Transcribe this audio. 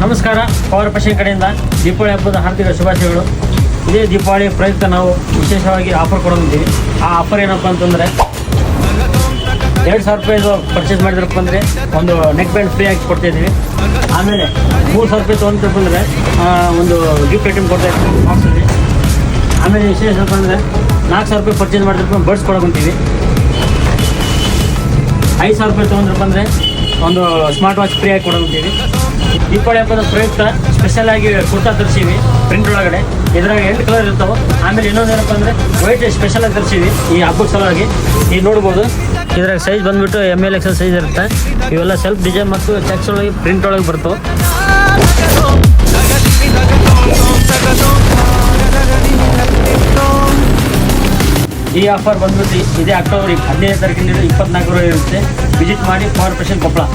ನಮಸ್ಕಾರ, power fashion ಕಡೆಯಿಂದ ದೀಪಾವಳಿ ಹಬ್ಬದ ಹಾರ್ದಿಕ ಶುಭಾಶಯಗಳು. ಇದೇ ದೀಪಾವಳಿ ಪ್ರಯುಕ್ತ ನಾವು ವಿಶೇಷವಾಗಿ ಆಫರ್ ಕೊಡೋದಿದ್ದೀವಿ. ಆ ಆಫರ್ ಏನಪ್ಪ ಅಂತಂದರೆ 2,000 ರೂಪಾಯಿದು ಪರ್ಚೇಸ್ ಮಾಡಿದ್ರಪ್ಪ ಅಂದರೆ ಒಂದು ನೆಕ್ ಬ್ಯಾಂಡ್ ಫ್ರೀ ಆಗಿ ಕೊಡ್ತಾಯಿದ್ದೀವಿ. ಆಮೇಲೆ 3,000 ರೂಪಾಯಿ ತೊಗೊಂಡ್ರಪ್ಪ ಅಂದರೆ ಒಂದು ಗಿಫ್ಟ್ ಐಟಮ್ ಕೊಡ್ತಾಯಿದ್ದೀವಿ ಬಾಕ್ಸಲ್ಲಿ. ಆಮೇಲೆ ವಿಶೇಷ ಅಂತ ಅಂದರೆ 4,000 ರೂಪಾಯಿ ಪರ್ಚೇಸ್ ಮಾಡಿದ್ರಪ್ಪ ಬಡ್ಸ್ ಕೊಡೋಕೊಂತೀವಿ. 5,000 ರೂಪಾಯಿ ತೊಗೊಂಡ್ರಪ್ಪ ಅಂದರೆ ಒಂದು ಸ್ಮಾರ್ಟ್ ವಾಚ್ ಫ್ರೀ ಆಗಿ ಕೊಡೋಂತೀವಿ. ದೀಪಾವಳಿ ಹಬ್ಬದ ಪ್ರಯುಕ್ತ ಸ್ಪೆಷಲ್ ಆಗಿ ಕುರ್ತಾ ತರಿಸೀವಿ ಪ್ರಿಂಟ್ ಒಳಗಡೆ. ಇದ್ರಾಗ 8 ಕಲರ್ ಇರ್ತಾವೆ. ಆಮೇಲೆ ಇನ್ನೊಂದು ಏನಪ್ಪ ಅಂದರೆ ವೈಟ್ ಸ್ಪೆಷಲ್ ಆಗಿ ತರಿಸೀವಿ ಈ ಹಬ್ಬದ ಸಲುವಾಗಿ. ಈಗ ನೋಡ್ಬೋದು, ಇದ್ರಾಗ ಸೈಜ್ ಬಂದುಬಿಟ್ಟು ML XL ಸೈಜ್ ಇರುತ್ತೆ. ಇವೆಲ್ಲ ಸೆಲ್ಫ್ ಡಿಸೈನ್ ಮತ್ತು ಚೆಕ್ಸ್ ಒಳಗೆ ಪ್ರಿಂಟ್ ಒಳಗೆ ಬರ್ತವೆ. ಈ ಆಫರ್ ಬಂದ್ಬಿಟ್ಟು ಇದೇ ಅಕ್ಟೋಬರ್ 15 ತಾರೀಕಿನಿಂದ 24 ಇರುತ್ತೆ. ವಿಸಿಟ್ ಮಾಡಿ ಪವರ್ ಫ್ಯಾಷನ್ ಕೊಪ್ಪಳ.